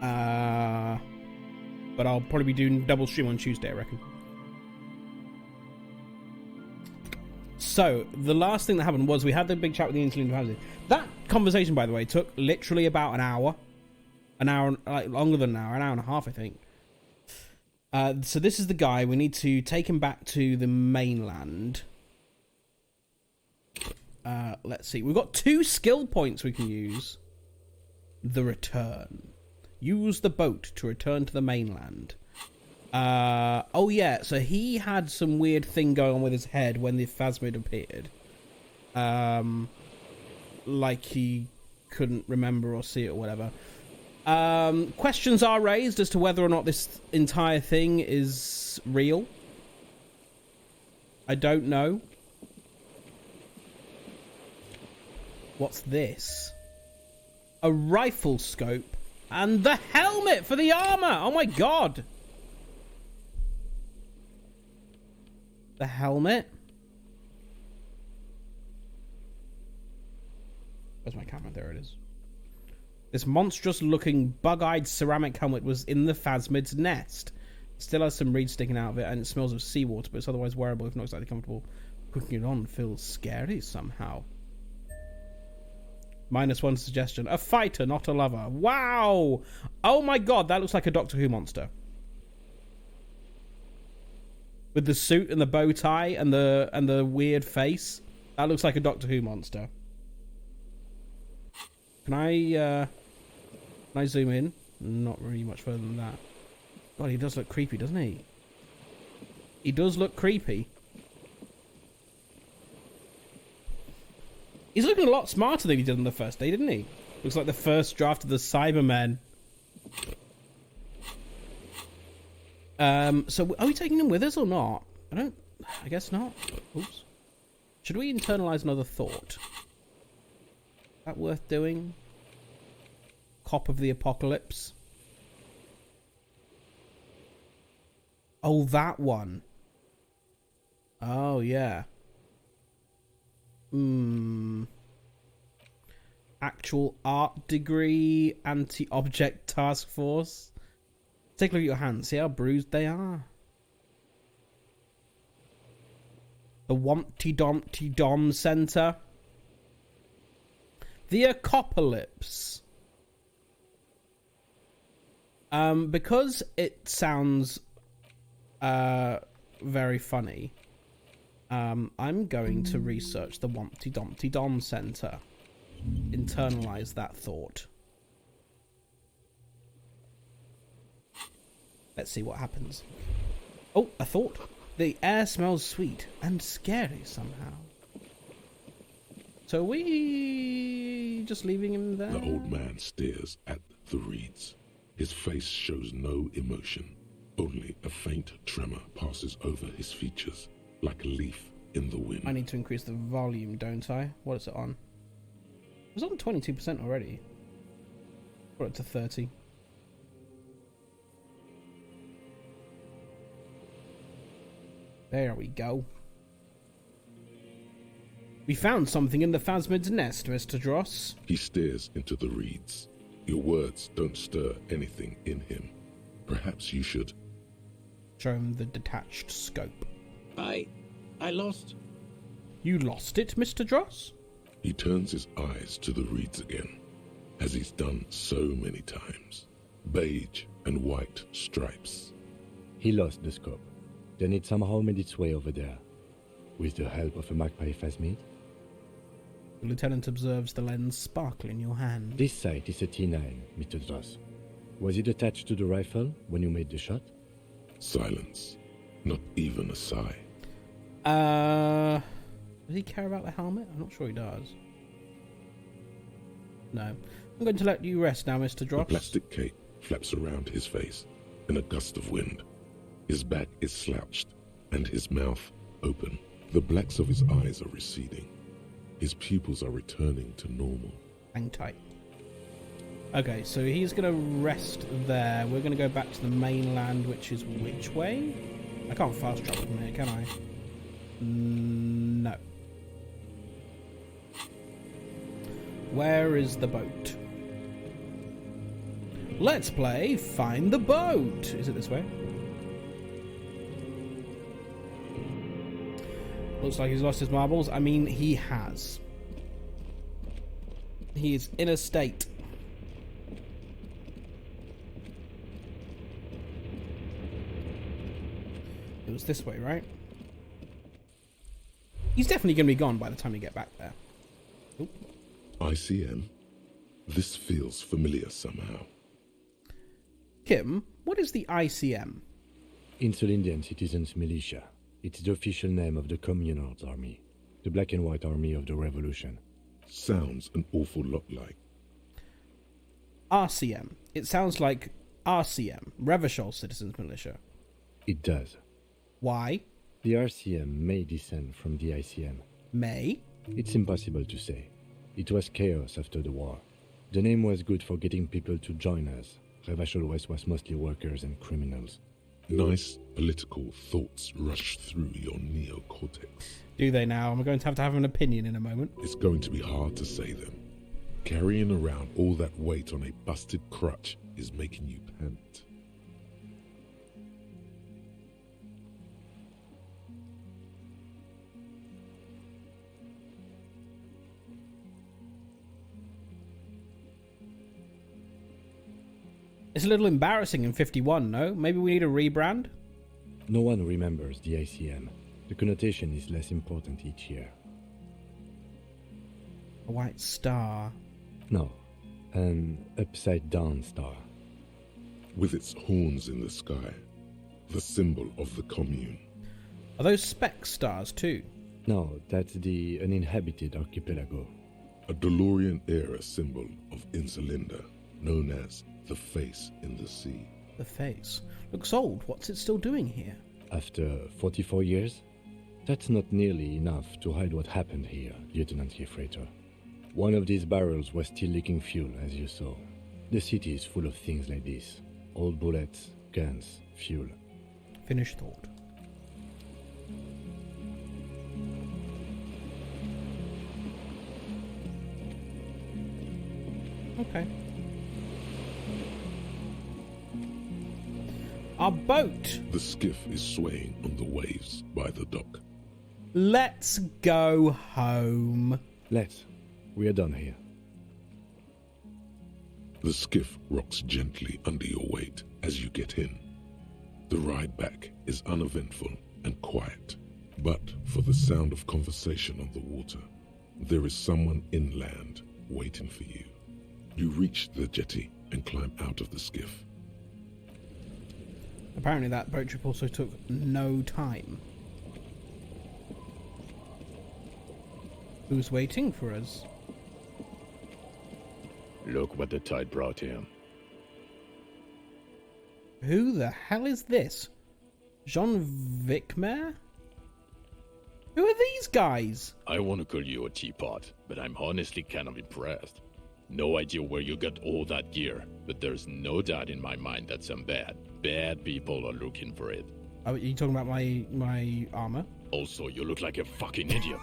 But I'll probably be doing double stream on Tuesday, I reckon. So, the last thing that happened was we had the big chat with the insulin family. That conversation, by the way, took literally about an hour. An hour, like longer than an hour and a half, I think. So this is the guy. We need to take him back to the mainland. Let's see. We've got 2 skill points we can use. The return. Use the boat to return to the mainland. Oh yeah, so he had some weird thing going on with his head when the phasmid appeared. Like he couldn't remember or see it or whatever. Questions are raised as to whether or not this entire thing is real. I don't know. What's this? A rifle scope and the helmet for the armor. Oh my god. The helmet. Where's my camera? There it is. This monstrous-looking, bug-eyed ceramic helmet was in the phasmid's nest. It still has some reeds sticking out of it, and it smells of seawater, but it's otherwise wearable, if not exactly comfortable. Putting it on feels scary somehow. -1 suggestion. A fighter, not a lover. Wow! Oh my god, that looks like a Doctor Who monster. With the suit and the bow tie and the weird face. That looks like a Doctor Who monster. Can I zoom in? Not really much further than that. God, he does look creepy, doesn't he? He does look creepy. He's looking a lot smarter than he did on the first day, didn't he? Looks like the first draft of the Cybermen. So are we taking him with us or not? I guess not. Oops. Should we internalize another thought? That worth doing? Cop of the Apocalypse. Oh, that one. Oh, yeah. Actual art degree, anti-object task force. Take a look at your hands. See how bruised they are? The Wompty Dompty Dom Center. The Acopolypse. Because it sounds very funny, I'm going to research the Wompty Dompty Dom Center. Internalize that thought. Let's see what happens. Oh, a thought. The air smells sweet and scary somehow. So are we just leaving him there? The old man stares at the reeds. His face shows no emotion. Only a faint tremor passes over his features, like a leaf in the wind. I need to increase the volume, don't I? What is it on? It was on 22% already. Put it to 30. There we go. We found something in the phasmid's nest, Mr. Dross. He stares into the reeds. Your words don't stir anything in him. Perhaps you should... Show him the detached scope. I lost... You lost it, Mr. Dross? He turns his eyes to the reeds again, as he's done so many times. Beige and white stripes. He lost the scope. Then it somehow made its way over there. With the help of a magpie phasmid. The lieutenant observes the lens sparkle in your hand. This sight is a T9, Mr. Dross. Was it attached to the rifle when you made the shot? Silence. Not even a sigh. Does he care about the helmet? I'm not sure he does. No. I'm going to let you rest now, Mr. Dross. The plastic cape flaps around his face in a gust of wind. His back is slouched and his mouth open. The blacks of his eyes are receding. His pupils are returning to normal. Hang tight. Okay, so he's going to rest there. We're going to go back to the mainland, which is which way? I can't fast travel from here, can I? No. Where is the boat? Let's play Find the Boat. Is it this way? Looks like he's lost his marbles. I mean, he has. He is in a state. It was this way, right? He's definitely going to be gone by the time we get back there. Oop. ICM? This feels familiar somehow. Kim, what is the ICM? Insul Indian Citizens Militia. It's the official name of the Communards Army, the black and white army of the Revolution. Sounds an awful lot like. RCM. It sounds like RCM, Revachol Citizens Militia. It does. Why? The RCM may descend from the ICM. May? It's impossible to say. It was chaos after the war. The name was good for getting people to join us. Revachol West was mostly workers and criminals. Nice political thoughts rush through your neocortex. Do they now? I'm going to have an opinion in a moment. It's going to be hard to say them. Carrying around all that weight on a busted crutch is making you pant. It's a little embarrassing in 51, no? Maybe we need a rebrand? No one remembers the ICM. The connotation is less important each year. A white star. No, an upside-down star. With its horns in the sky, the symbol of the commune. Are those speck stars too? No, that's the uninhabited archipelago. A DeLorean-era symbol of Insulinda, known as the face in the sea. The face. Looks old. What's it still doing here? After 44 years? That's not nearly enough to hide what happened here, Lieutenant Gefreiter. One of these barrels was still leaking fuel, as you saw. The city is full of things like this. Old bullets, guns, fuel. Finished thought. Okay. Our boat. The skiff is swaying on the waves by the dock. Let's go home. Let's. We are done here. The skiff rocks gently under your weight as you get in. The ride back is uneventful and quiet, but for the sound of conversation on the water, there is someone inland waiting for you. You reach the jetty and climb out of the skiff. Apparently that boat trip also took no time. Who's waiting for us? Look what the tide brought him. Who the hell is this? Jean Vicmer? Who are these guys? I want to call you a teapot, but I'm honestly kind of impressed. No idea where you got all that gear, but there's no doubt in my mind that some bad people are looking for it. Oh, are you talking about my armor? Also, you look like a fucking idiot.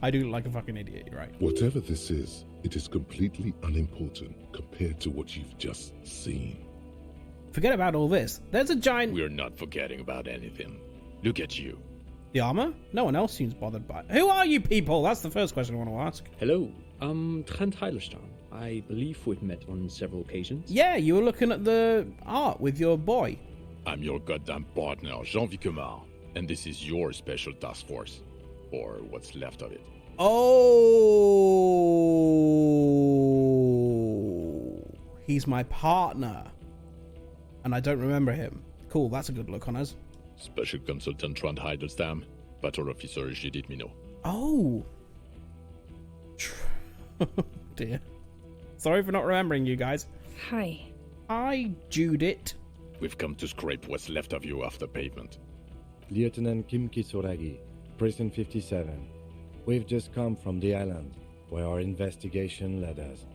I do look like a fucking idiot, you're right. Whatever this is, it is completely unimportant compared to what you've just seen. Forget about all this. There's a giant... We're not forgetting about anything. Look at you. The armor? No one else seems bothered by it. Who are you people? That's the first question I want to ask. Hello, I'm Trent Heilerstein. I believe we've met on several occasions. Yeah, you were looking at the art with your boy. I'm your goddamn partner, Jean Vicomar, and this is your special task force. Or what's left of it. Oh, he's my partner. And I don't remember him. Cool, that's a good look on us. Special Consultant Trent Heidelstam, Battle Officer Judith Minot. Oh. Dear. Sorry for not remembering you guys. Hi. Hi, Judith. We've come to scrape what's left of you off the pavement. Lieutenant Kim Kitsuragi, Prison 57. We've just come from the island, where our investigation led us.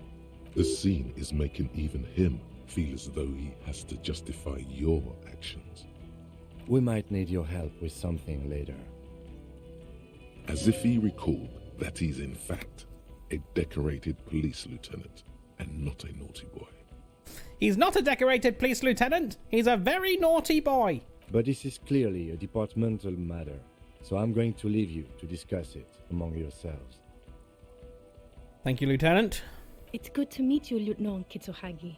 The scene is making even him feel as though he has to justify your actions. We might need your help with something later. As if he recalled that he's in fact a decorated police lieutenant and not a naughty boy. He's not a decorated police lieutenant. He's a very naughty boy. But this is clearly a departmental matter, so I'm going to leave you to discuss it among yourselves. Thank you, Lieutenant. It's good to meet you, Lieutenant Kitsuhagi.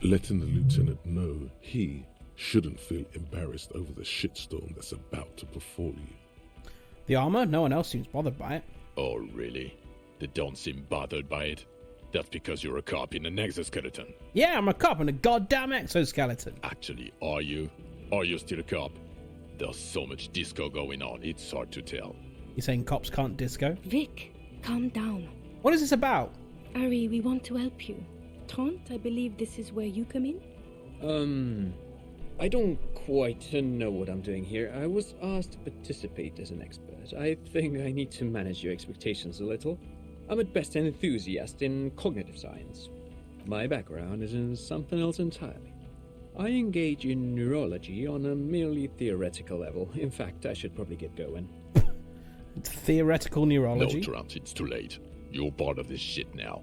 Letting the lieutenant know he shouldn't feel embarrassed over the shitstorm that's about to befall you. The armor? No one else seems bothered by it. Oh, really? They don't seem bothered by it? That's because you're a cop in an exoskeleton. Yeah, I'm a cop in a goddamn exoskeleton. Actually, are you? Are you still a cop? There's so much disco going on, it's hard to tell. You're saying cops can't disco? Vic, calm down. What is this about? Ari, we want to help you. Trant, I believe this is where you come in? I don't quite know what I'm doing here. I was asked to participate as an expert. I think I need to manage your expectations a little. I'm at best an enthusiast in cognitive science. My background is in something else entirely. I engage in neurology on a merely theoretical level. In fact, I should probably get going. It's theoretical neurology. No, Trant, it's too late. You're part of this shit now.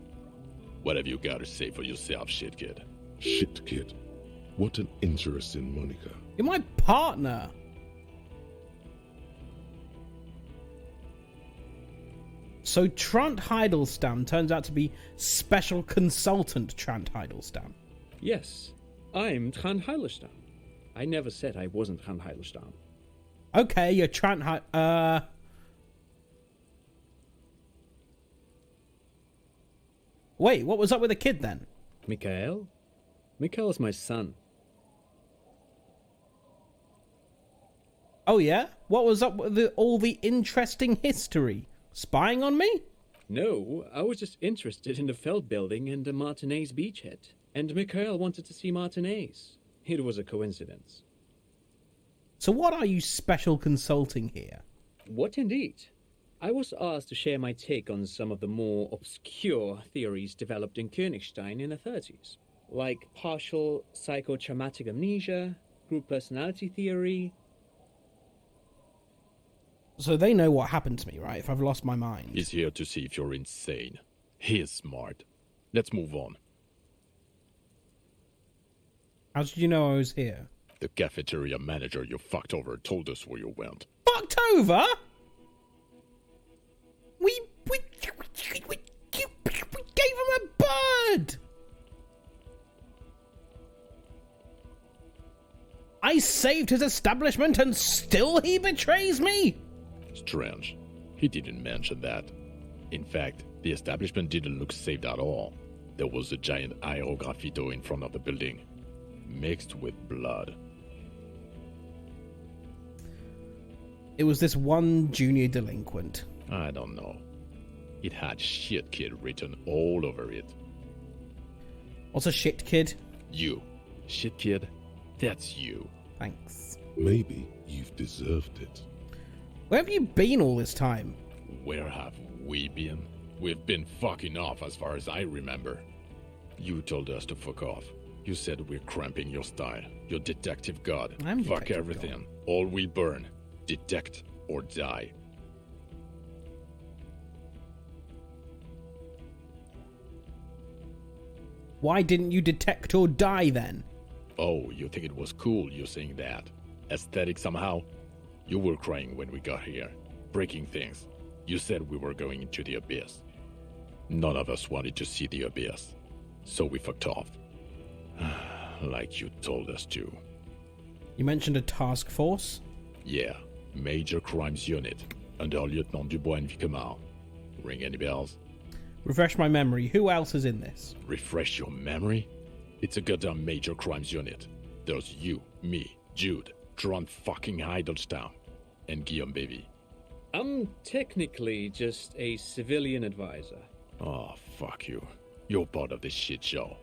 What have you got to say for yourself, shit kid? Shit kid. What an interesting moniker. You're my partner. So Trant Heidelstam turns out to be Special Consultant Trant Heidelstam. Yes, I'm Trant Heidelstam. I never said I wasn't Trant Heidelstam. Okay, you're Trant Wait, what was up with the kid then? Mikhail? Mikhail is my son. Oh yeah? What was up with all the interesting history? Spying on me? No, I was just interested in the Feld building and the Martinez beachhead. And Mikhail wanted to see Martinez. It was a coincidence. So what are you special consulting here? What indeed? I was asked to share my take on some of the more obscure theories developed in Königstein in the 30s, like partial psychotraumatic amnesia, group personality theory. So they know what happened to me, right? If I've lost my mind. He's here to see if you're insane. He is smart. Let's move on. How did you know I was here? The cafeteria manager you fucked over told us where you went. Fucked over? We gave him a bird! I saved his establishment and still he betrays me? Strange. He didn't mention that. In fact, the establishment didn't look saved at all. There was a giant aerograffito in front of the building, mixed with blood. It was this one junior delinquent. I don't know. It had shit kid written all over it. What's a shit kid? You. Shit kid? That's you. Thanks. Maybe you've deserved it. Where have you been all this time? Where have we been? We've been fucking off as far as I remember. You told us to fuck off. You said we're cramping your style. Your detective god. I'm Fuck detective everything. god. All we burn. Detect or die. Why didn't you detect or die then? Oh, you think it was cool you saying that? Aesthetic somehow? You were crying when we got here. Breaking things. You said we were going into the abyss. None of us wanted to see the abyss. So we fucked off. Like you told us to. You mentioned a task force? Yeah. Major Crimes Unit. Under Lieutenant Dubois and Vicomar. Ring any bells? Refresh my memory. Who else is in this? Refresh your memory? It's a goddamn Major Crimes Unit. There's you, me, Jude, Trant fucking Heidelstam, and Guillaume Baby. I'm technically just a civilian advisor. Oh, fuck you. You're part of this shit show.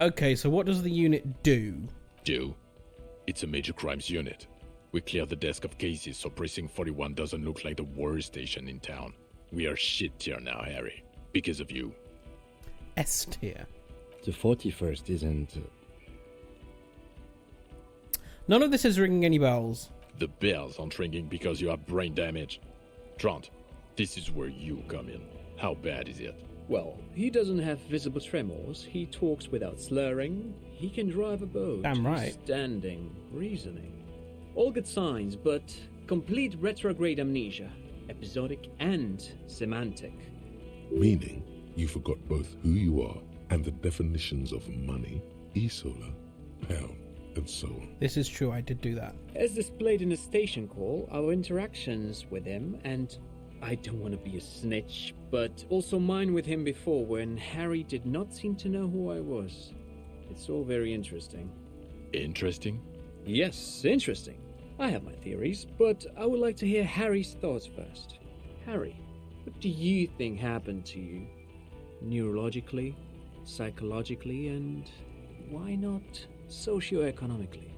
Okay, so what does the unit do? Do? It's a Major Crimes Unit. We clear the desk of cases so Precinct 41 doesn't look like the worst station in town. We are shit tier now, Harry. Because of you. S tier. The 41st isn't... None of this is ringing any bells. The bells aren't ringing because you have brain damage. Trant, this is where you come in. How bad is it? Well, he doesn't have visible tremors, he talks without slurring, he can drive a boat. Damn right. Standing, reasoning. All good signs, but complete retrograde amnesia, episodic and semantic. Meaning, you forgot both who you are and the definitions of money, e-solar, pound, and so on. This is true, I did do that. As displayed in a station call, our interactions with him, and I don't want to be a snitch, but also mine with him before when Harry did not seem to know who I was. It's all very interesting. Interesting? Yes, interesting. I have my theories, but I would like to hear Harry's thoughts first. Harry, what do you think happened to you? Neurologically, psychologically, and why not socioeconomically?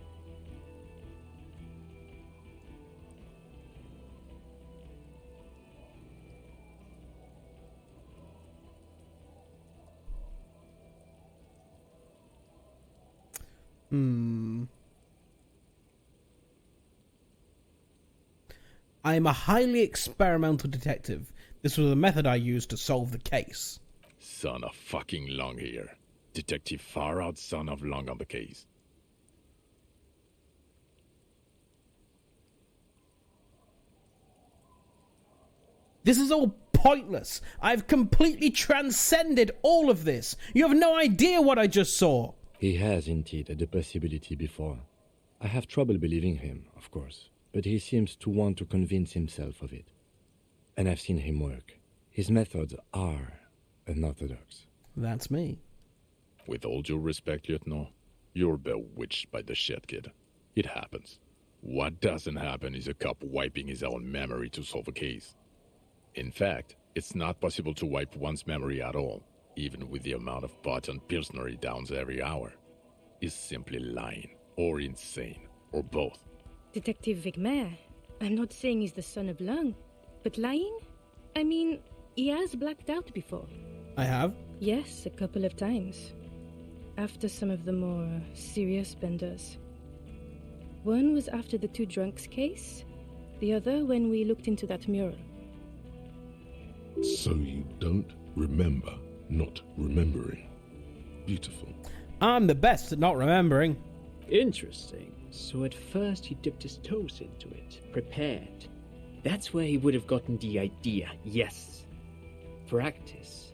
I am a highly experimental detective. This was a method I used to solve the case. Son of fucking Long here. Detective far out son of Long on the case. This is all pointless. I've completely transcended all of this. You have no idea what I just saw. He has indeed had the possibility before. I have trouble believing him, of course, but he seems to want to convince himself of it. And I've seen him work. His methods are unorthodox. That's me. With all due respect, Lieutenant, you're bewitched by the shit, kid. It happens. What doesn't happen is a cop wiping his own memory to solve a case. In fact, it's not possible to wipe one's memory at all, even with the amount of pot and Pilsner he downs every hour. He's simply lying, or insane, or both. Detective Wigmer, I'm not saying he's the son of Lung, but lying? I mean, he has blacked out before. I have? Yes, a couple of times. After some of the more serious benders. One was after the two drunks case, the other when we looked into that mural. So you don't remember not remembering. Beautiful. I'm the best at not remembering. Interesting. So at first he dipped his toes into it, prepared. That's where he would have gotten the idea, yes. Practice.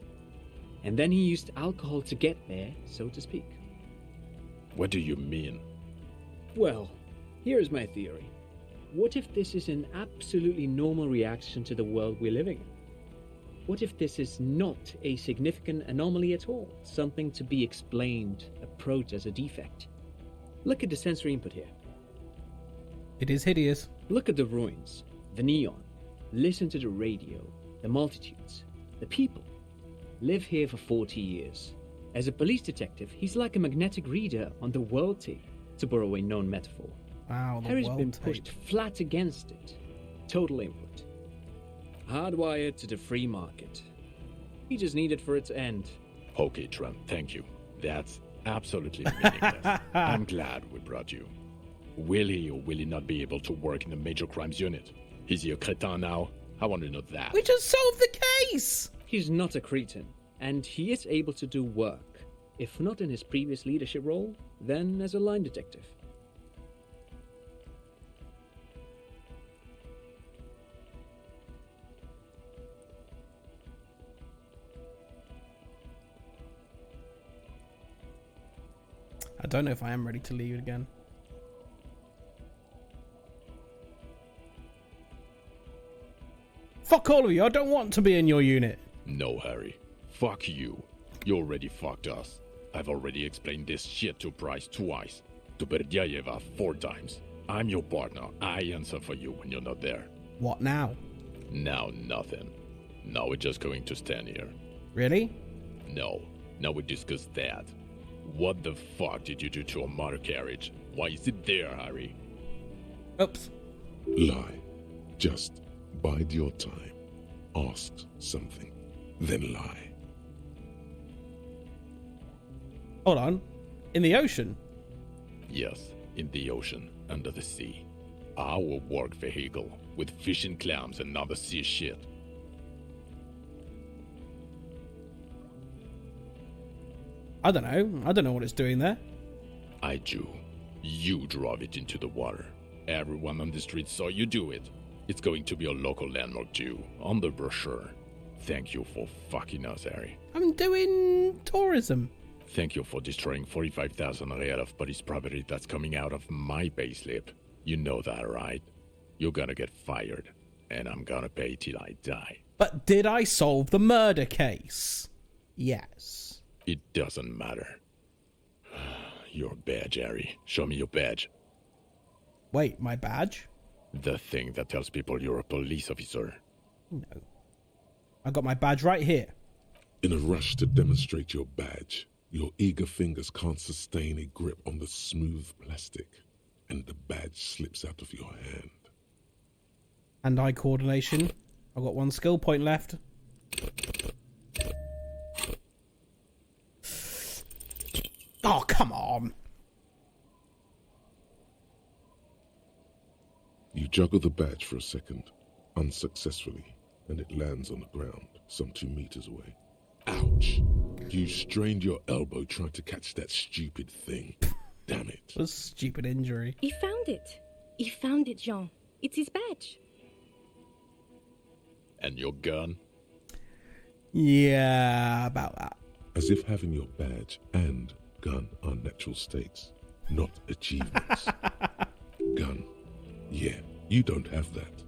And then he used alcohol to get there, so to speak. What do you mean? Well, here's my theory. What if this is an absolutely normal reaction to the world we're living in? What if this is not a significant anomaly at all? Something to be explained, approached as a defect? Look at the sensory input here. It is hideous. Look at the ruins, the neon. Listen to the radio, the multitudes, the people. Live here for 40 years. As a police detective, he's like a magnetic reader on the world tape, to borrow a known metaphor. Wow, the Harry's world been tape. pushed flat against it. Total input. Hardwired to the free market. He just needed for it to end. Okay, Trent, thank you. That's absolutely meaningless. I'm glad we brought you. Will he or will he not be able to work in the major crimes unit? Is he a cretin now? I want to know that. We just solved the case! He's not a cretin, and he is able to do work. If not in his previous leadership role, then as a line detective. I don't know if I am ready to leave again. Fuck all of you, I don't want to be in your unit. No, Harry. Fuck you. You already fucked us. I've already explained this shit to Price twice. To Berdyayeva 4 times. I'm your partner. I answer for you when you're not there. What now? Now nothing. Now we're just going to stand here. Really? No. Now we discuss that. What the fuck did you do to a motor carriage? Why is it there, Harry? Oops. Lie. Just bide your time. Ask something, then lie. Hold on. In the ocean? Yes, in the ocean, under the sea. Our work vehicle, with fish and clams and other sea shit. I don't know. I don't know what it's doing there. I do. You drove it into the water. Everyone on the street saw you do it. It's going to be a local landmark too, on the brochure. Thank you for fucking us, Harry. I'm doing tourism. Thank you for destroying 45,000 real of police property that's coming out of my payslip. You know that, right? You're gonna get fired, and I'm gonna pay till I die. But did I solve the murder case? Yes. It doesn't matter. Your badge, Harry. Show me your badge. Wait, my badge? The thing that tells people you're a police officer. No. I got my badge right here. In a rush to demonstrate your badge, your eager fingers can't sustain a grip on the smooth plastic, and the badge slips out of your hand. Hand-eye coordination. I've got one skill point left. Oh, come on. You juggle the badge for a second, unsuccessfully, and it lands on the ground, some 2 meters away. Ouch! You strained your elbow trying to catch that stupid thing. Damn it. What a stupid injury. He found it. He found it, Jean. It's his badge. And your gun? Yeah, about that. As if having your badge and gun are natural states, not achievements. Gun. Yeah, you don't have that.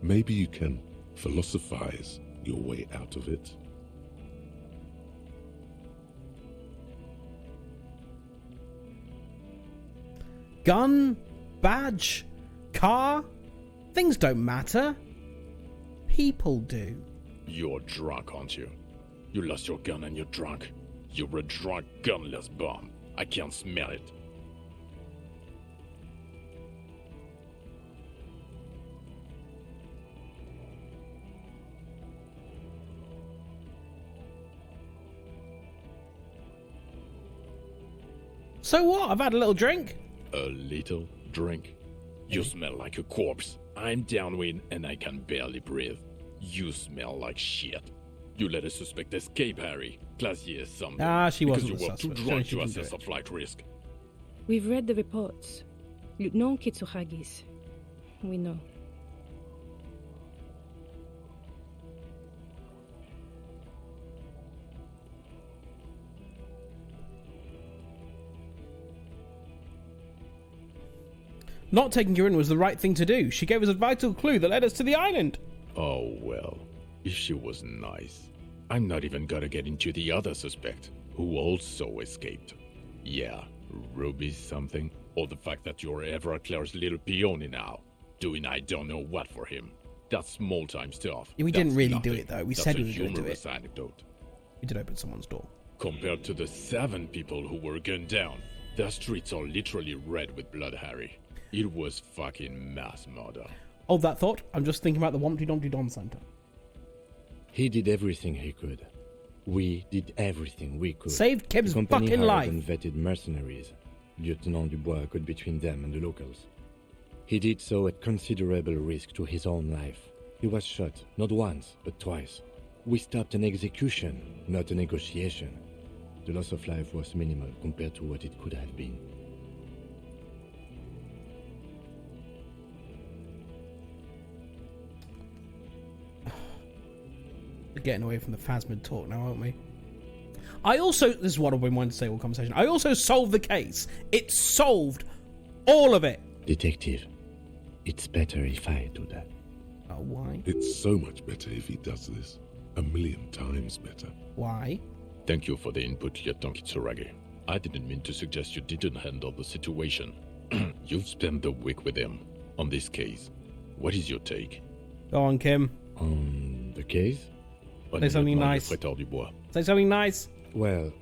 Maybe you can philosophize your way out of it. Gun, badge, car, things don't matter. People do. You're drunk, aren't you? You lost your gun and you're drunk. You're a drunk, gunless bum. I can't smell it. So what? I've had a little drink. A little drink? You smell like a corpse. I'm downwind and I can barely breathe. You smell like shit. You let a suspect escape, Harry. Classier something. Ah, she because wasn't you the were too suspect. drunk She to didn't do assess a it. flight risk. We've read the reports. Lieutenant Kitsuhagi's. We know. Not taking her in was the right thing to do. She gave us a vital clue that led us to the island. Oh, well. If she was nice. I'm not even gonna get into the other suspect, who also escaped. Yeah, Ruby something. Or the fact that you're Everclear's little peony now. Doing I don't know what for him. That's small-time stuff. Yeah, we That's didn't really do nothing. it, though. We That's said a we were gonna do humorous it. anecdote. We did open someone's door. Compared to the 7 people who were gunned down, the streets are literally red with blood, Harry. It was fucking mass murder. Hold that thought. I'm just thinking about the Wompty Dumpty Dom Center. He did everything he could. We did everything we could. Saved Kim's The company fucking hired life. and vetted mercenaries. Lieutenant Dubois got between them and the locals. He did so at considerable risk to his own life. He was shot, not once, but twice. We stopped an execution, not a negotiation. The loss of life was minimal compared to what it could have been. We're getting away from the Phasmid talk now, aren't we? I also, this is what I've been wanting to say all conversation. I also solved the case. It solved all of it. Detective, it's better if I do that. Oh, why? It's so much better if he does this. 1,000,000 times better. Why? Thank you for the input, Lieutenant Kitsuragi. I didn't mean to suggest you didn't handle the situation. You've spent the week with him on this case. What is your take? Go on, Kim. On the case? On Say something Lieutenant nice. Frétard Dubois. Say something nice. Well,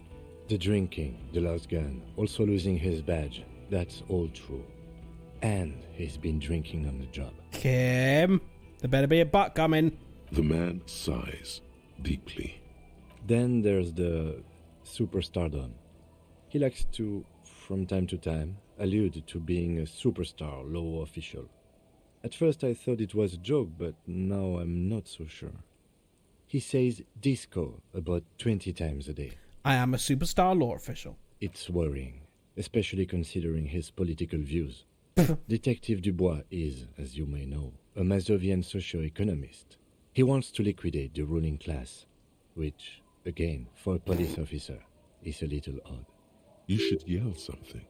the drinking, the lost gun, also losing his badge, that's all true. And he's been drinking on the job. Kim. There better be a butt coming. The man sighs deeply. Then there's the superstardom. He likes to, from time to time, allude to being a superstar law official. At first I thought it was a joke, but now I'm not so sure. He says disco about 20 times a day. I am a superstar law official. It's worrying, especially considering his political views. Detective Dubois is, as you may know, a Mazovian socio-economist. He wants to liquidate the ruling class, which, again, for a police officer, is a little odd. You should yell something.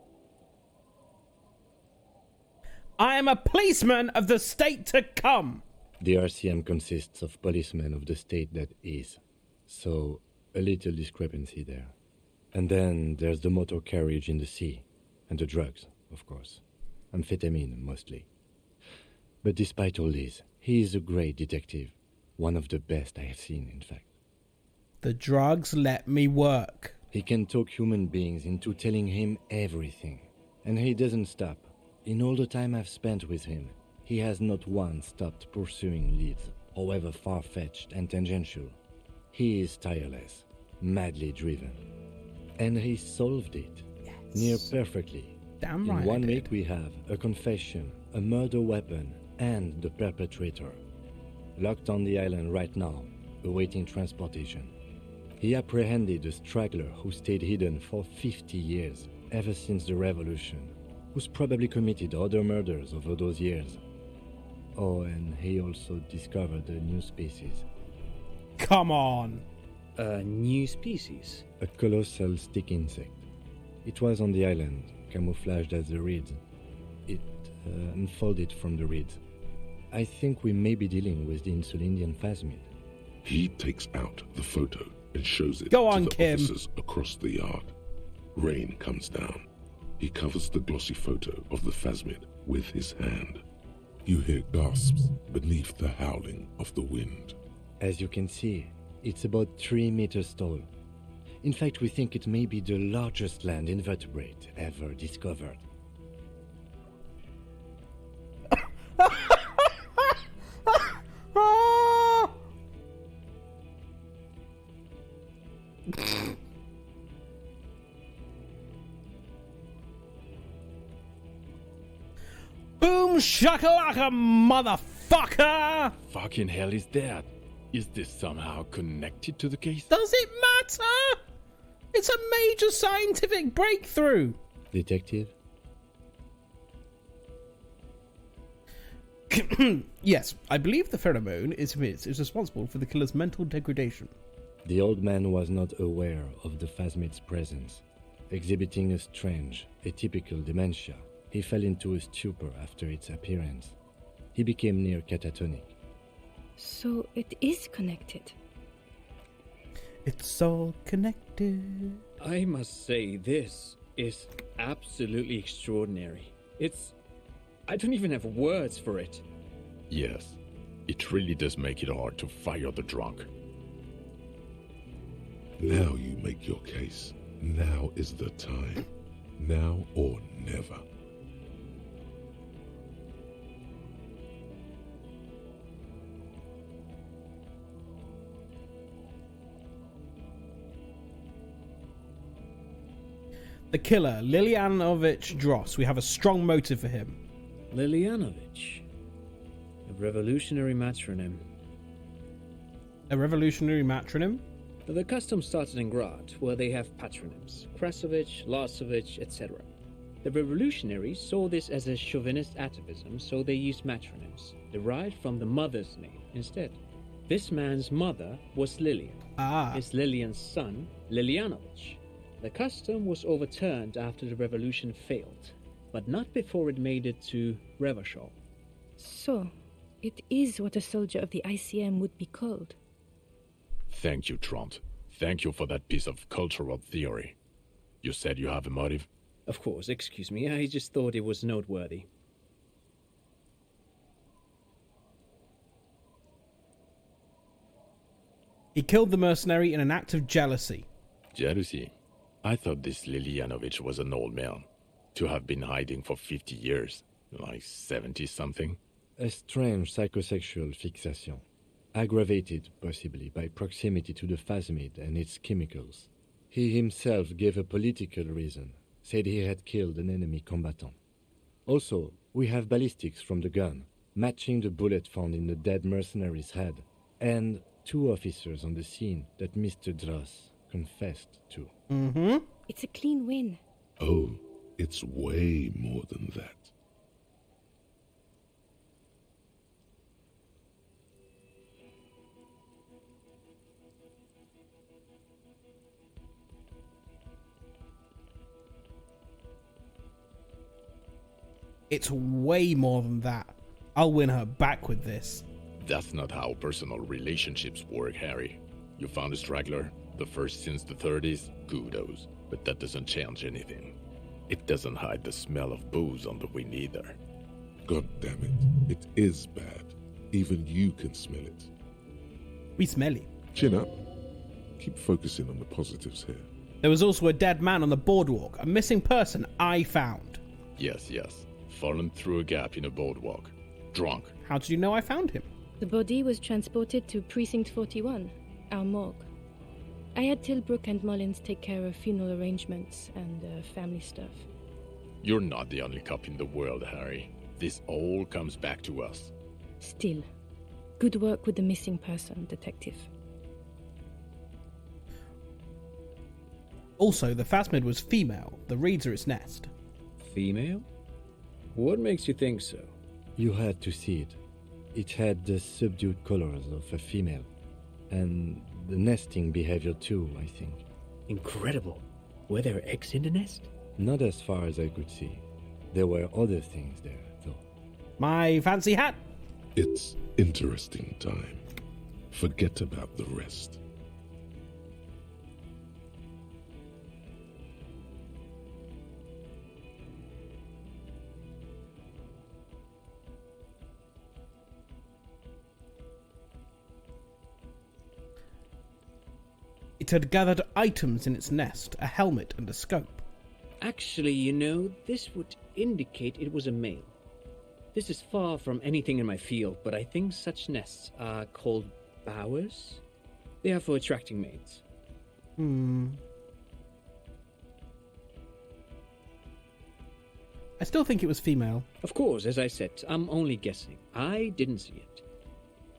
I am a policeman of the state to come. The RCM consists of policemen of the state that is, so a little discrepancy there. And then there's the motor carriage in the sea, and the drugs, of course. Amphetamine, mostly. But despite all this, he is a great detective. One of the best I have seen, in fact. The drugs let me work. He can talk human beings into telling him everything. And he doesn't stop. In all the time I've spent with him, he has not once stopped pursuing leads, however far-fetched and tangential. He is tireless, madly driven. And he solved it. Yes. Near perfectly. Damn In right. 1 I week did. we have a confession, a murder weapon, and the perpetrator. Locked on the island right now, awaiting transportation. He apprehended a straggler who stayed hidden for 50 years, ever since the revolution, who's probably committed other murders over those years. Oh, and he also discovered a new species. Come on. A new species? A colossal stick insect. It was on the island, camouflaged as the reeds. It unfolded from the reeds. I think we may be dealing with the Insulindian phasmid. He takes out the photo and shows it Go to on, the Kim. officers across the yard. Rain comes down. He covers the glossy photo of the phasmid with his hand. You hear gasps beneath the howling of the wind. As you can see, it's about 3 meters tall. In fact, we think it may be the largest land invertebrate ever discovered. Boom shakalaka, motherfucker! Fucking hell is that? Is this somehow connected to the case? Does it matter? It's a major scientific breakthrough. Detective? Yes, I believe the pheromone is responsible for the killer's mental degradation. The old man was not aware of the phasmid's presence. Exhibiting a strange, atypical dementia, he fell into a stupor after its appearance. He became near catatonic. So it is connected. It's all connected. I must say, this is absolutely extraordinary. I don't even have words for it. Yes, it really does make it hard to fire the drunk. Now you make your case. Now is the time. Now or never. The killer, Lilianovich Dross. We have a strong motive for him. Lilianovich. A revolutionary matronym. A revolutionary matronym? The custom started in Grad, where they have patronyms. Krasovich, Lasovich, etc. The revolutionaries saw this as a chauvinist atavism, so they used matronyms, derived from the mother's name instead. This man's mother was Lilian. Ah. His Lilian's son, Lilianovich. The custom was overturned after the revolution failed, but not before it made it to Revachol. So, it is what a soldier of the ICM would be called. Thank you, Trant. Thank you for that piece of cultural theory. You said you have a motive? Of course, excuse me, I just thought it was noteworthy. He killed the mercenary in an act of jealousy. Jealousy? I thought this Lilianovich was an old man. To have been hiding for 50 years. Like 70-something. A strange psychosexual fixation, aggravated possibly by proximity to the phasmid and its chemicals. He himself gave a political reason, said he had killed an enemy combatant. Also, we have ballistics from the gun, matching the bullet found in the dead mercenary's head, and 2 officers on the scene that Mr. Dross confessed to. Mm-hmm. It's a clean win. Oh, it's way more than that. It's way more than that. I'll win her back with this. That's not how personal relationships work, Harry. You found a straggler, the first since the 30s, kudos. But that doesn't change anything. It doesn't hide the smell of booze on the wind either. God damn it. It is bad. Even you can smell it. We smelly. Chin up. Keep focusing on the positives here. There was also a dead man on the boardwalk, a missing person I found. Yes. Fallen through a gap in a boardwalk. Drunk. How did you know I found him? The body was transported to Precinct 41, our morgue. I had Tilbrook and Mullins take care of funeral arrangements and family stuff. You're not the only cop in the world, Harry. This all comes back to us. Still, good work with the missing person, Detective. Also, the phasmid was female. The reeds are its nest. Female? What makes you think so? You had to see it. It had the subdued colors of a female. And the nesting behavior too, I think. Incredible. Were there eggs in the nest? Not as far as I could see. There were other things there, though. My fancy hat. It's interesting time. Forget about the rest. It had gathered items in its nest, a helmet and a scope. Actually, you know, this would indicate it was a male. This is far from anything in my field, but I think such nests are called bowers. They are for attracting mates. I still think it was female. Of course, as I said, I'm only guessing. I didn't see it.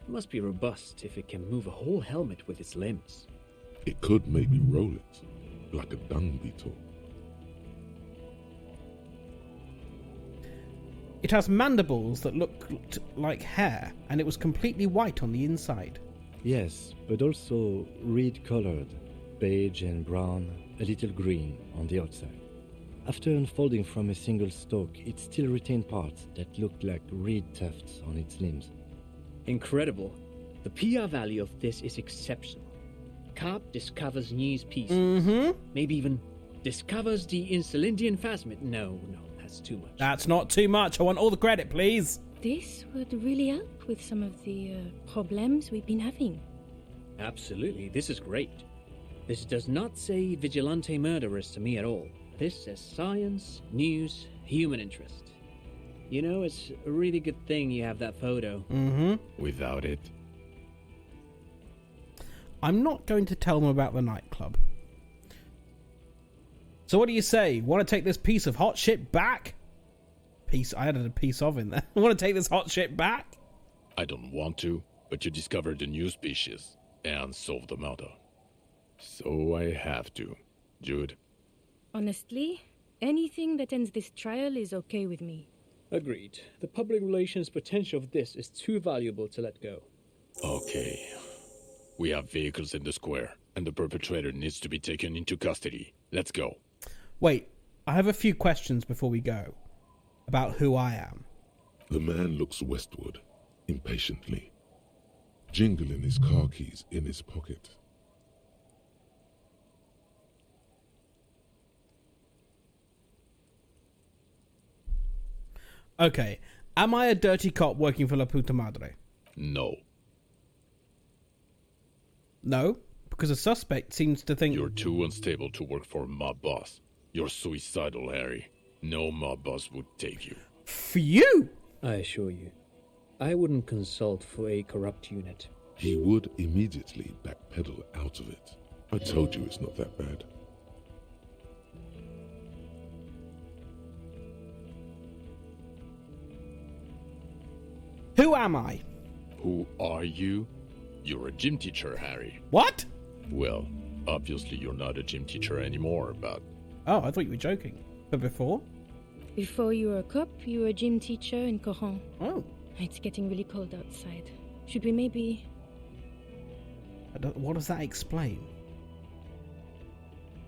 It must be robust if it can move a whole helmet with its limbs. It could maybe roll it, like a dung beetle. It has mandibles that looked like hair, and it was completely white on the inside. Yes, but also reed-colored, beige and brown, a little green on the outside. After unfolding from a single stalk, it still retained parts that looked like reed tufts on its limbs. Incredible. The PR value of this is exceptional. Carp discovers new species. Maybe even discovers the Insulindian phasmid. No, that's too much. That's not too much. I want all the credit, please. This would really help with some of the problems we've been having. Absolutely, this is great. This does not say vigilante murderers to me at all. This says science, news, human interest. You know, it's a really good thing you have that photo. Without it, I'm not going to tell them about the nightclub. So what do you say? Want to take this piece of hot shit back? I added a piece of in there. Want to take this hot shit back? I don't want to, but you discovered a new species and solved the murder. So I have to. Jude? Honestly, anything that ends this trial is okay with me. Agreed. The public relations potential of this is too valuable to let go. Okay. We have vehicles in the square, and the perpetrator needs to be taken into custody. Let's go. Wait, I have a few questions before we go. About who I am. The man looks westward, impatiently, jingling his car keys in his pocket. Okay, am I a dirty cop working for La Puta Madre? No. No, because a suspect seems to think... You're too unstable to work for a mob boss. You're suicidal, Harry. No mob boss would take you. For you? I assure you, I wouldn't consult for a corrupt unit. He would immediately backpedal out of it. I told you it's not that bad. Who am I? Who are you? You're a gym teacher, Harry. What? Well, Obviously, you're not a gym teacher anymore, but Oh, I thought you were joking. But before? Before you were a cop, you were a gym teacher in Coron. Oh. It's getting really cold outside. Should we maybe... What does that explain?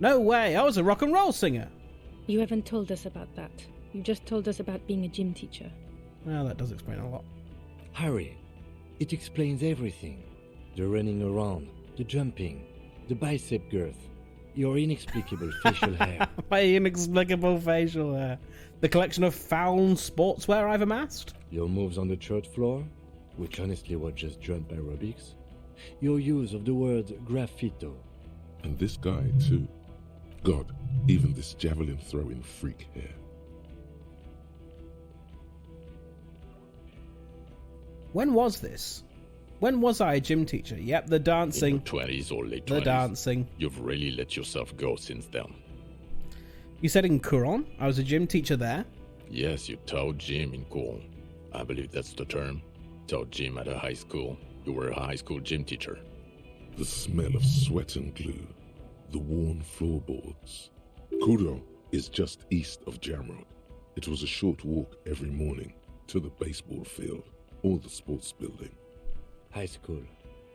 No way! I was a rock and roll singer! You haven't told us about that. You just told us about being a gym teacher. Well, that does explain a lot. Harry, it explains everything. The running around, the jumping, the bicep girth, your inexplicable facial hair. My inexplicable facial hair. The collection of foul sportswear I've amassed? Your moves on the church floor, which honestly were just jump aerobics. Your use of the word graffito. And this guy, too. God, even this javelin-throwing freak here. When was this? When was I a gym teacher? Yep, the in dancing. your 20s or late The 20s, dancing. you've really let yourself go since then. You said in Coron? I was a gym teacher there? Yes, you taught gym in school. I believe that's the term. Taught gym at a high school. You were a high school gym teacher. The smell of sweat and glue. The worn floorboards. Coudon is just east of Jamrod. It was a short walk every morning to the baseball field or the sports building. High school.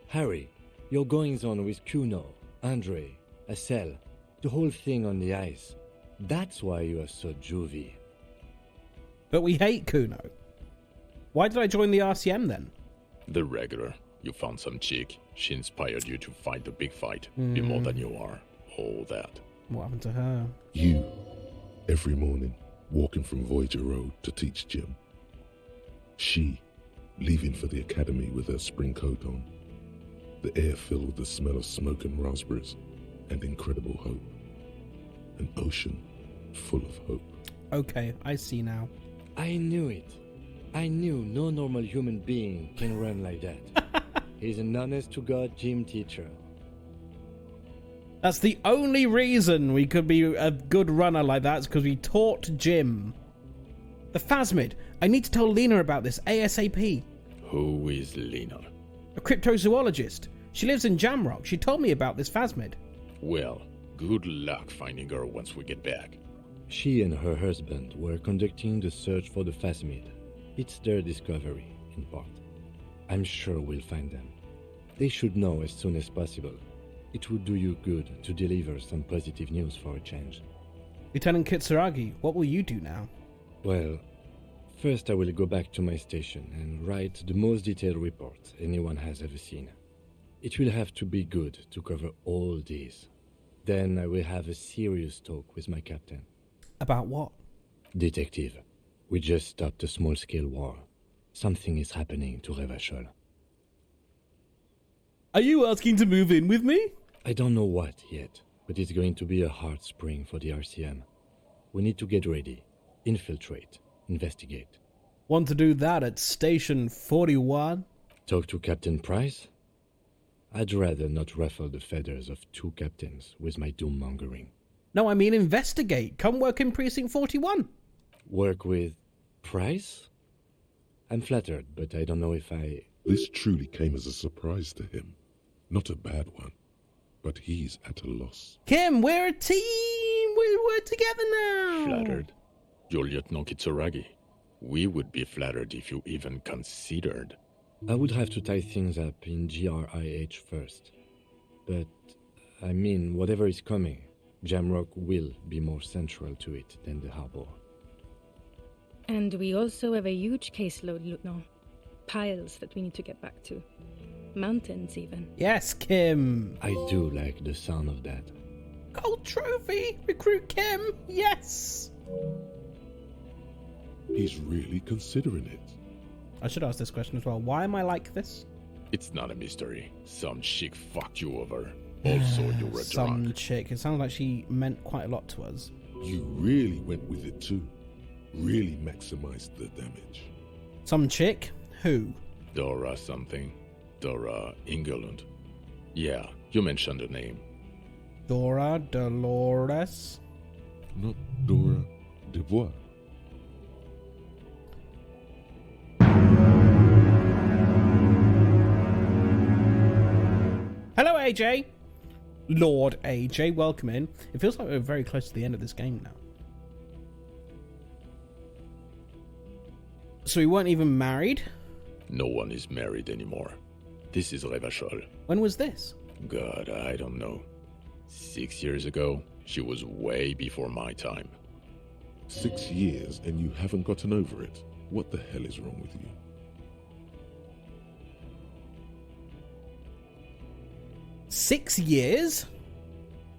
Harry, your goings-on with Kuno, Andre, Assel, the whole thing on the ice. That's why you are so juvie. But we hate Kuno. Why did I join the RCM then? The regular. You found some chick. She inspired you to fight the big fight. Be more than you are. All that. What happened to her? You, every morning, walking from Voyager Road to teach gym. She, leaving for the academy with her spring coat on. The air filled with the smell of smoke and raspberries and incredible hope. An ocean full of hope. Okay, I see now. I knew it. I knew no normal human being can run like that. He's an honest-to-God gym teacher. That's the only reason we could be a good runner like that, is because we taught gym. The Phasmid. I need to tell Lena about this ASAP. Who is Lena? A cryptozoologist. She lives in Jamrock. She told me about this Phasmid. Well, good luck finding her once we get back. She and her husband were conducting the search for the Phasmid. It's their discovery, in part. I'm sure we'll find them. They should know as soon as possible. It would do you good to deliver some positive news for a change. Lieutenant Kitsuragi, what will you do now? Well, first I will go back to my station and write the most detailed report anyone has ever seen. It will have to be good to cover all these. Then I will have a serious talk with my captain. About what? Detective, we just stopped a small-scale war. Something is happening to Revachol. Are you asking to move in with me? I don't know what yet, but it's going to be a hard spring for the RCM. We need to get ready, infiltrate, investigate. Want to do that at Station 41? Talk to Captain Price? I'd rather not ruffle the feathers of two captains with my doom-mongering. No, I mean investigate. Come work in Precinct 41. Work with Price? I'm flattered, but I don't know if I... This truly came as a surprise to him. Not a bad one, but he's at a loss. Kim, we're a team. We're together now. Flattered. You're Lieutenant Kitsuragi. We would be flattered if you even considered. I would have to tie things up in GRIH first. But, I mean, whatever is coming, Jamrock will be more central to it than the harbor. And we also have a huge caseload, Lieutenant. Piles that we need to get back to. Mountains, even. Yes, Kim. I do like the sound of that. Gold trophy. Recruit Kim. Yes. He's really considering it. I should ask this question as well. Why am I like this? It's not a mystery. Some chick fucked you over. Also, you were Some drunk. chick. It sounds like she meant quite a lot to us. You really went with it too. Really maximized the damage. Some chick? Who? Dora something. Dora Ingerlund. Yeah, you mentioned the name. Dora Dolores? Not Dora Dubois. Hello, AJ. Lord AJ, welcome in. It feels like we're very close to the end of this game now. So we weren't even married? No one is married anymore. This is Revachol. When was this? God, I don't know. 6 years ago, she was way before my time. 6 years and you haven't gotten over it. What the hell is wrong with you? Six years?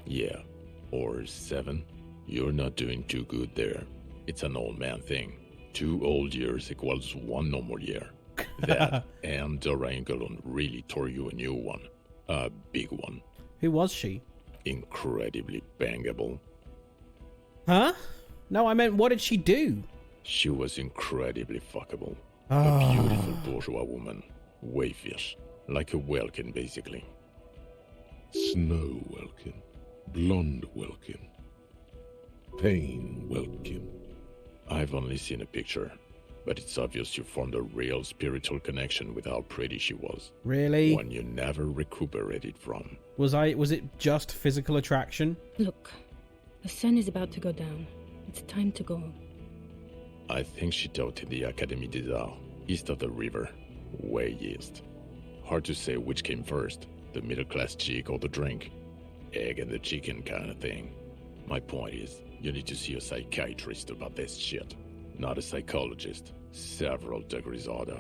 Yeah, or 7. You're not doing too good there. It's an old man thing. 2 old years equals 1 normal year. That and Dorangalon really tore you a new one. A big one. Who was she? Incredibly bangable. Huh? No, I meant what did she do? She was incredibly fuckable. A beautiful bourgeois woman. Wayfish. Like a Welkin, basically. Snow Welkin. Blonde Welkin. Pain Welkin. I've only seen a picture, but it's obvious you formed a real spiritual connection with how pretty she was. Really? One you never recuperated from. Was it just physical attraction? Look, the sun is about to go down. It's time to go. I think she taught in the Académie des Arts, east of the river. Way east. Hard to say which came first, the middle-class chick or the drink. Egg and the chicken kind of thing. My point is, you need to see a psychiatrist about this shit. Not a psychologist. Several degrees harder.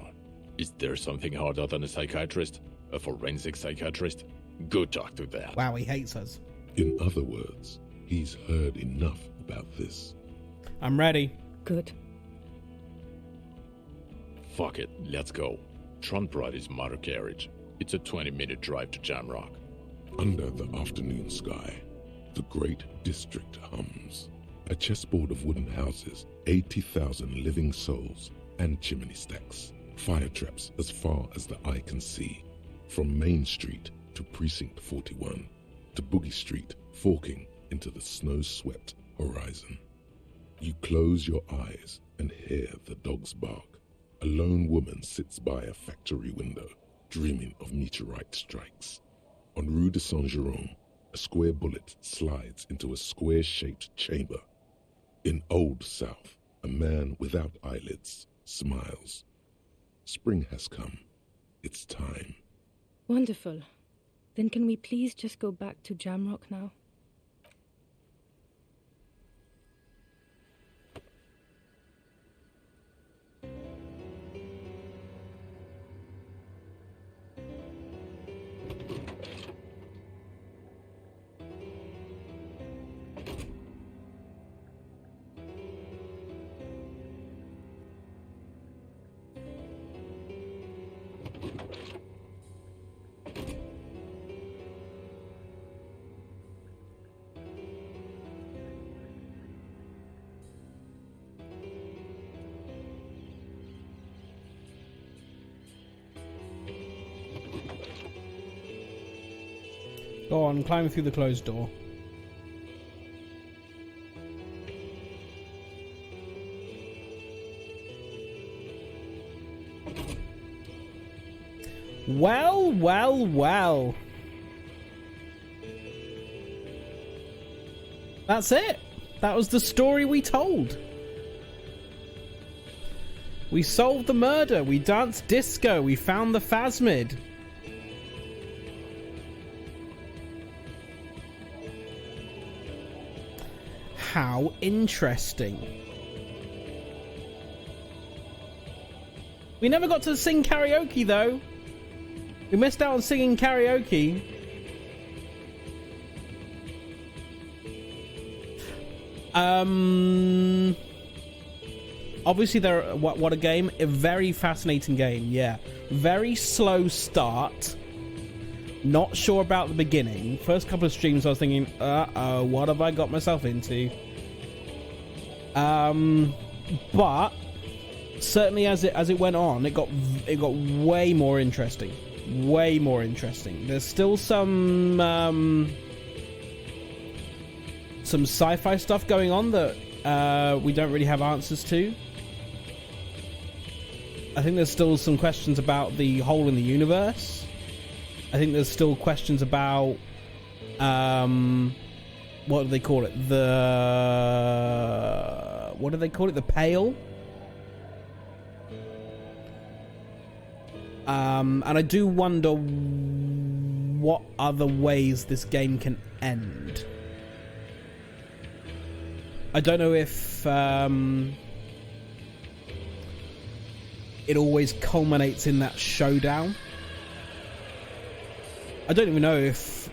Is there something harder than a psychiatrist? A forensic psychiatrist? Go talk to that. Wow, he hates us. In other words, he's heard enough about this. I'm ready. Good. Fuck it, let's go. Tron brought his motor carriage. It's a 20-minute drive to Jamrock. Under the afternoon sky, the great district hums. A chessboard of wooden houses, 80,000 living souls, and chimney stacks. Fire traps as far as the eye can see. From Main Street to Precinct 41, to Boogie Street, forking into the snow-swept horizon. You close your eyes and hear the dogs bark. A lone woman sits by a factory window, dreaming of meteorite strikes. On Rue de Saint-Jérôme, a square bullet slides into a square-shaped chamber. In Old South, a man without eyelids smiles. Spring has come. It's time. Wonderful. Then can we please just go back to Jamrock now? Go on, climb through the closed door. Well, well, well. That's it. That was the story we told. We solved the murder. We danced disco. We found the phasmid. How interesting. We never got to sing karaoke though. We missed out on singing karaoke. Obviously what a game. A very fascinating game, yeah. Very slow start. Not sure about the beginning. First couple of streams I was thinking, uh-oh, what have I got myself into? But certainly as it went on, it got way more interesting. Way more interesting. There's still some sci-fi stuff going on that we don't really have answers to. I think there's still some questions about the hole in the universe. I think there's still questions about what do they call it? What do they call it? The Pale. And I do wonder what other ways this game can end. I don't know if it always culminates in that showdown. I don't even know if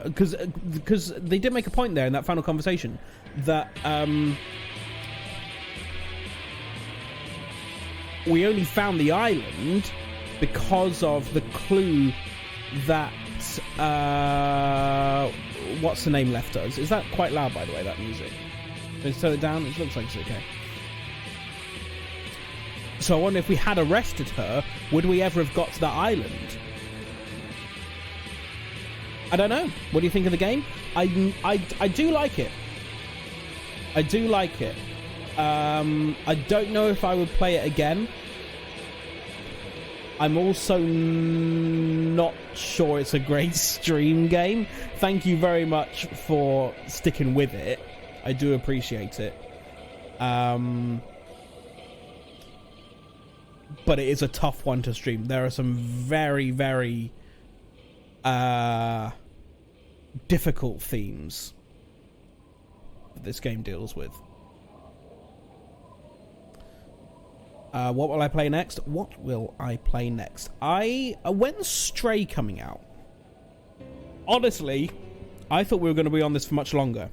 because they did make a point there in that final conversation that we only found the island because of the clue that what's the name left us. Is that quite loud, by the way, that music? Can I turn it down? It looks like it's okay. So I wonder if we had arrested her, would we ever have got to that island? I don't know. What do you think of the game? I do like it. I do like it. I don't know if I would play it again. I'm also not sure it's a great stream game. Thank you very much for sticking with it. I do appreciate it. But it is a tough one to stream. There are some very, very difficult themes that this game deals with. What will I play next? What will I play next? When's Stray coming out? Honestly, I thought we were going to be on this for much longer.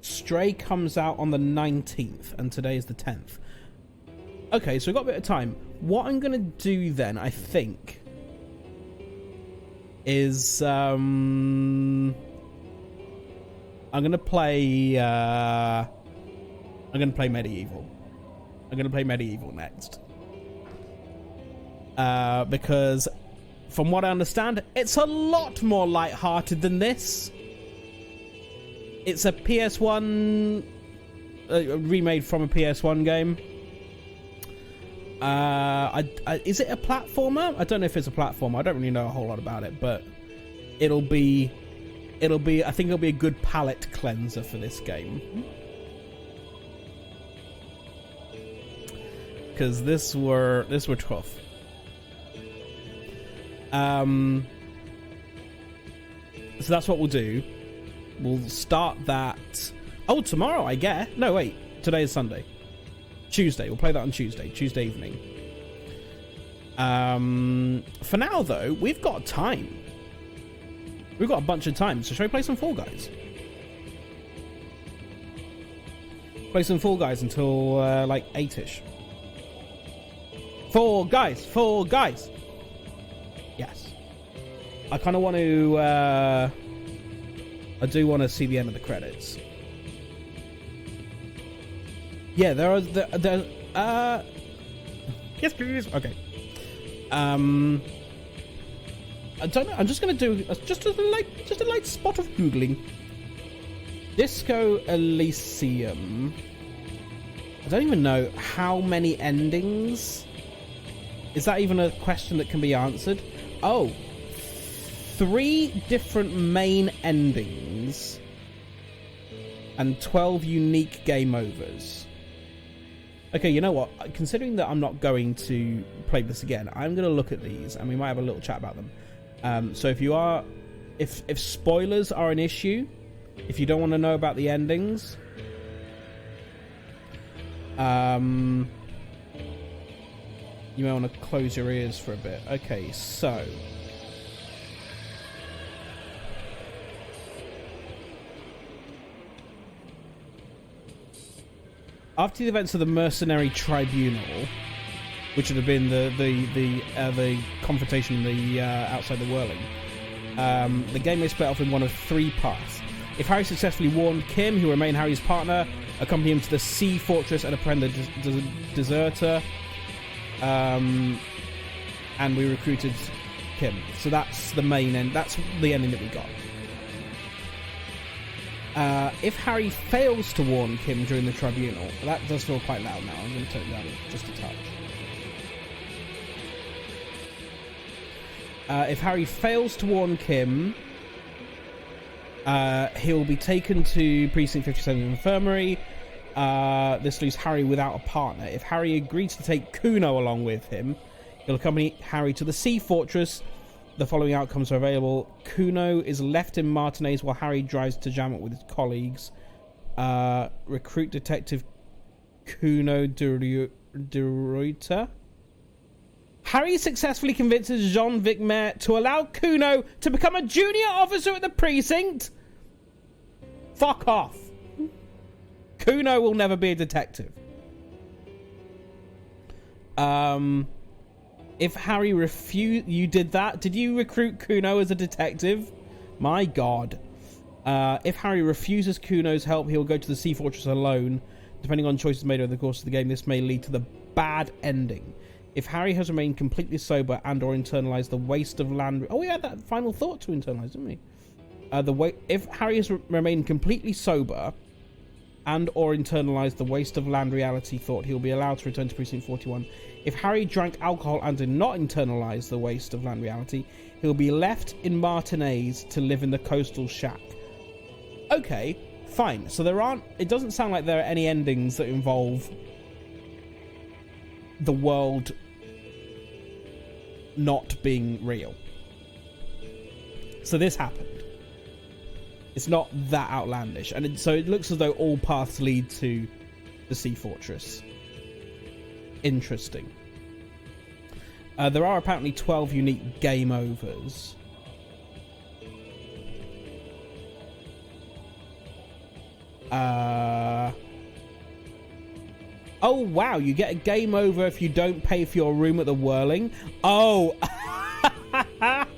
Stray comes out on the 19th, and today is the 10th. Okay, so we've got a bit of time. What I'm going to do then, I think, is I'm going to play Medieval. I'm going to play Medieval next. Because from what I understand, it's a lot more light-hearted than this. It's a PS1 remade from a PS1 game. Is it a platformer? I don't know if it's a platformer. I don't really know a whole lot about it, but it'll be I think it'll be a good palate cleanser for this game. Because this were tough. So that's what we'll do. We'll start that. Oh, tomorrow, I guess. No, wait. Today is Sunday. Tuesday. We'll play that on Tuesday evening. For now, though, we've got time. We've got a bunch of time. So shall we play some Fall Guys? Play some Fall Guys until like 8ish. Fall Guys. Yes. I kind of want to. I do want to see the end of the credits. Yeah, there are yes, please. Okay. I don't know. I'm just gonna do just a light spot of googling. Disco Elysium. I don't even know how many endings. Is that even a question that can be answered? Oh. 3 different main endings and 12 unique game overs. Okay, you know what? Considering that I'm not going to play this again, I'm going to look at these and we might have a little chat about them. So if spoilers are an issue, if you don't want to know about the endings, you may want to close your ears for a bit. Okay, so after the events of the Mercenary Tribunal, which would have been the confrontation outside the Whirling, the game may split off in one of 3 parts. If Harry successfully warned Kim, who remained Harry's partner, accompanied him to the Sea Fortress and apprehended the deserter, and we recruited Kim. So that's the main end. That's the ending that we got. If Harry fails to warn Kim during the tribunal, that does feel quite loud now. I'm going to turn it down just a touch. If Harry fails to warn Kim, he'll be taken to Precinct 57 Infirmary. This leaves Harry without a partner. If Harry agrees to take Kuno along with him, he'll accompany Harry to the Sea Fortress. The following outcomes are available. Kuno is left in Martinez while Harry drives to Jamet with his colleagues. Recruit Detective Kuno de Ruyter. Harry successfully convinces Jean-Vic Maire to allow Kuno to become a junior officer at the precinct. Fuck off. Kuno will never be a detective. If Harry you did that? Did you recruit Kuno as a detective? My God. If Harry refuses Kuno's help, he'll go to the Sea Fortress alone. Depending on choices made over the course of the game, this may lead to the bad ending. If Harry has remained completely sober and or internalized the waste of land... Oh, we had that final thought to internalize, didn't we? If Harry has remained completely sober and or internalized the waste of land reality thought, he'll be allowed to return to Precinct 41. If Harry drank alcohol and did not internalize the waste of land reality, he'll be left in Martinez to live in the coastal shack. Okay, fine. So there aren't... It doesn't sound like there are any endings that involve the world not being real. So this happened. It's not that outlandish. And so it looks as though all paths lead to the Sea Fortress. Interesting. There are apparently 12 unique game overs. Oh wow, you get a game over if you don't pay for your room at the Whirling. Oh.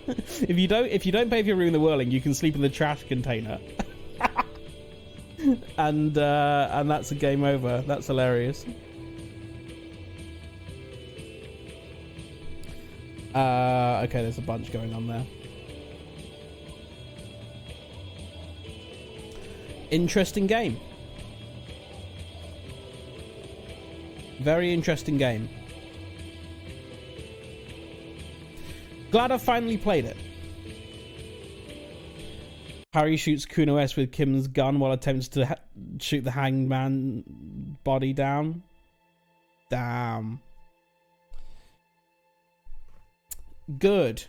if you don't pay for your room in the Whirling, you can sleep in the trash container. and that's a game over. That's hilarious. Okay, there's a bunch going on there. Interesting game. Very interesting game. Glad I finally played it. Harry shoots Kuno S with Kim's gun while attempts to shoot the hangman body down. Damn. Good.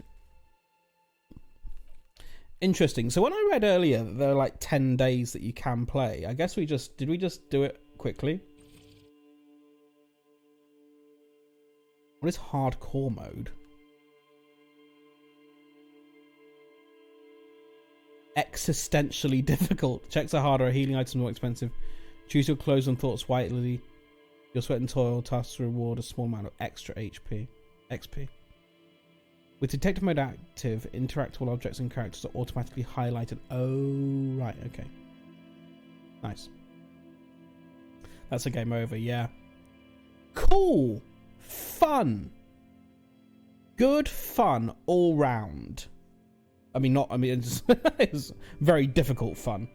Interesting. So when I read earlier that there are like 10 days that you can play, I guess did we just do it quickly? What is hardcore mode? Existentially difficult. Checks are harder, healing items more expensive. Choose your clothes and thoughts wisely. Your sweat and toil tasks reward a small amount of extra XP. With detective mode active, interactable objects and characters are automatically highlighted. Oh, right, okay. Nice. That's a game over, yeah. Cool! Fun! Good fun all round. It's very difficult fun.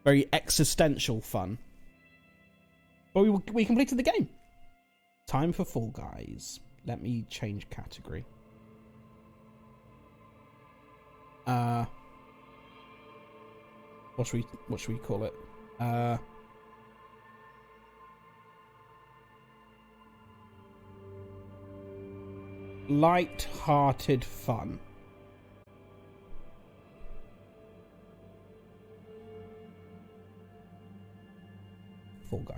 Very existential fun. But we completed the game. Time for Fall Guys. Let me change category. What should we call it? Light-hearted fun. Fall Guys.